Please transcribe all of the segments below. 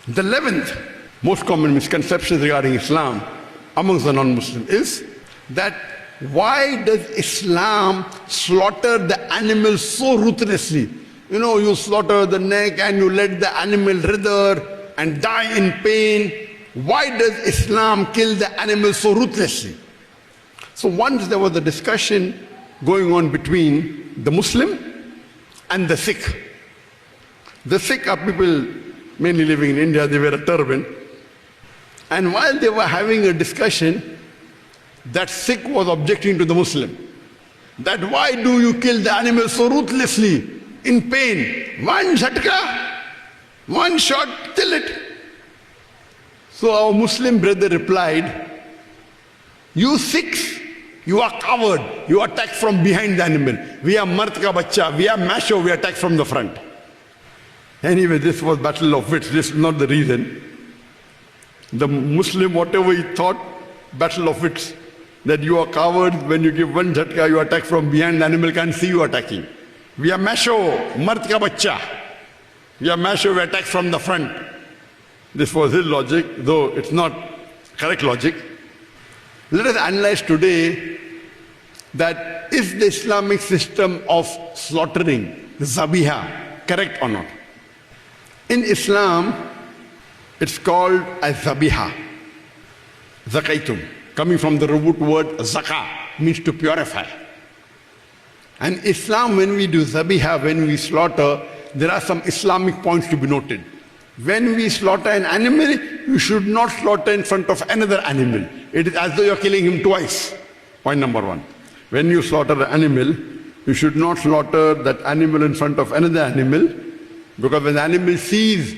The 11th most common misconception regarding Islam amongst the non-Muslims is that why does Islam slaughter the animal so ruthlessly? You know, you slaughter the neck and you let the animal writher and die in pain. Why does Islam kill the animal so ruthlessly? So once there was a discussion going on between the Muslim and the Sikh. The Sikh are people mainly living in India, they wear a turban. And while they were having a discussion, that Sikh was objecting to the Muslim. That why do you kill the animal so ruthlessly, in pain? One jhatka, one shot, kill it. So our Muslim brother replied, you Sikhs, you are coward, you attack from behind the animal. We are mard ka bachcha, we are masho, we attack from the front. Anyway, this was battle of wits, this is not the reason. The Muslim, whatever he thought, battle of wits, that you are coward, when you give one jhatka, you attack from behind, the animal can't see you attacking. We are masho, mard ka bachcha. We are masho, we attack from the front. This was his logic, though it's not correct logic. Let us analyze today that is the Islamic system of slaughtering, the zabiha, correct or not? In Islam, it's called a zabiha, zakaitum, coming from the root word zaka, means to purify. And Islam, when we do zabiha, when we slaughter, there are some Islamic points to be noted. When we slaughter an animal, you should not slaughter in front of another animal. It is as though you are killing him twice. Point number one. When you slaughter an animal, you should not slaughter that animal in front of another animal, because when the animal sees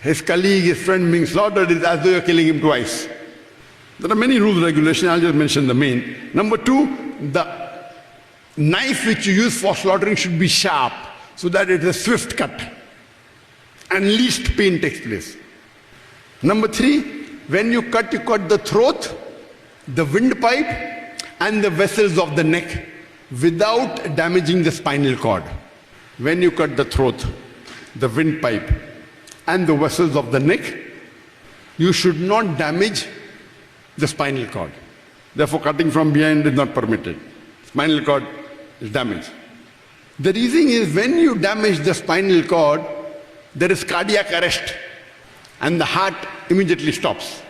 his colleague, his friend being slaughtered, it is as though you are killing him twice. There are many rules, regulations, I'll just mention the main. Number two, the knife which you use for slaughtering should be sharp, so that it is a swift cut and least pain takes place. Number three, when you cut the throat, the windpipe and the vessels of the neck without damaging the spinal cord. When you cut the throat, the windpipe and the vessels of the neck, you should not damage the spinal cord. Therefore, cutting from behind is not permitted. Spinal cord is damaged. The reason is when you damage the spinal cord, there is cardiac arrest and the heart immediately stops.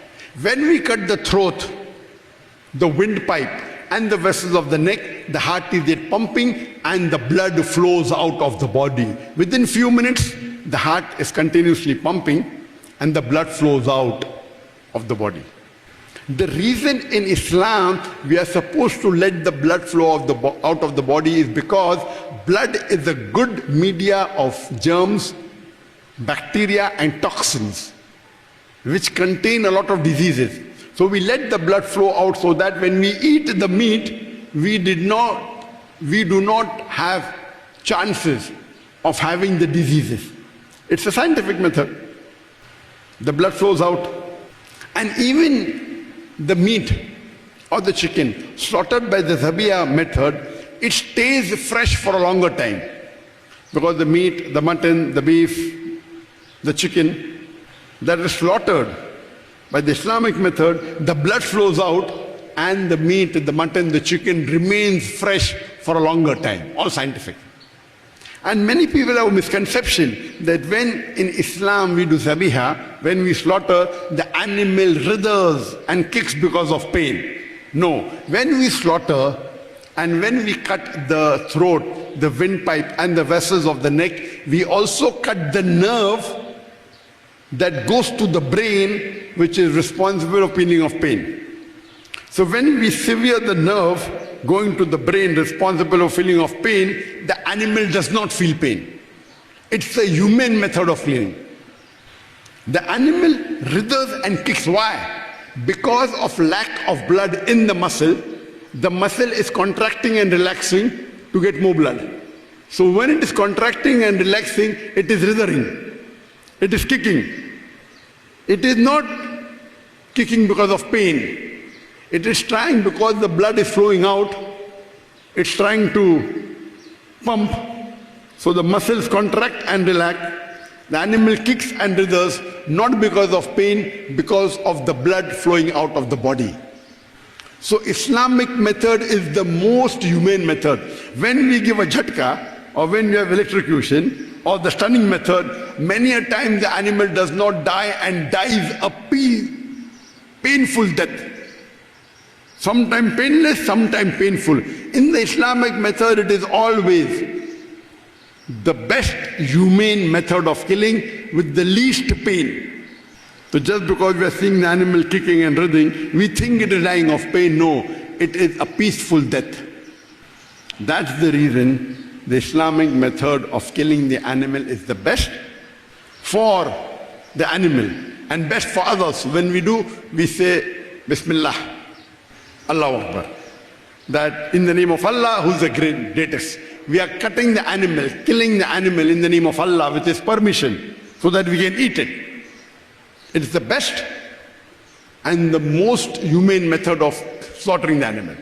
When we cut the throat, the windpipe and the vessels of the neck, the heart is yet pumping and the blood flows out of the body. Within few minutes, the heart is continuously pumping and the blood flows out of the body. The reason in Islam we are supposed to let the blood flow out of the body is because blood is a good media of germs, bacteria and toxins which contain a lot of diseases. So we let the blood flow out so that when we eat the meat, we do not have chances of having the diseases. It's a scientific method. The blood flows out. And even the meat or the chicken slaughtered by the zabiya method, it stays fresh for a longer time. Because the meat, the mutton, the beef, the chicken that is slaughtered by the Islamic method, the blood flows out and the meat, the mutton, the chicken remains fresh for a longer time. All scientific. And many people have a misconception that when in Islam we do zabiha, when we slaughter, the animal writhers and kicks because of pain. No, when we slaughter and when we cut the throat, the windpipe and the vessels of the neck, we also cut the nerve that goes to the brain, which is responsible for feeling of pain. So when we sever the nerve going to the brain responsible for feeling of pain, the animal does not feel pain. It's a human method of feeling. The animal writhers and kicks. Why? Because of lack of blood in the muscle is contracting and relaxing to get more blood. So when it is contracting and relaxing, it is writhing. It is kicking. It is not kicking because of pain. It is trying because the blood is flowing out. It's trying to pump. So the muscles contract and relax. The animal kicks and writhers not because of pain, because of the blood flowing out of the body. So Islamic method is the most humane method. When we give a jhatka, or when we have electrocution, or the stunning method, many a time the animal does not die and dies a painful death. Sometimes painless, sometimes painful. In the Islamic method, it is always the best humane method of killing with the least pain. So just because we are seeing the animal kicking and writhing, we think it is dying of pain. No, it is a peaceful death. That's the reason the Islamic method of killing the animal is the best for the animal and best for others. When we do, we say Bismillah, Allahu Akbar. That in the name of Allah, who is the greatest. We are cutting the animal, killing the animal in the name of Allah with His permission so that we can eat it. It is the best and the most humane method of slaughtering the animal.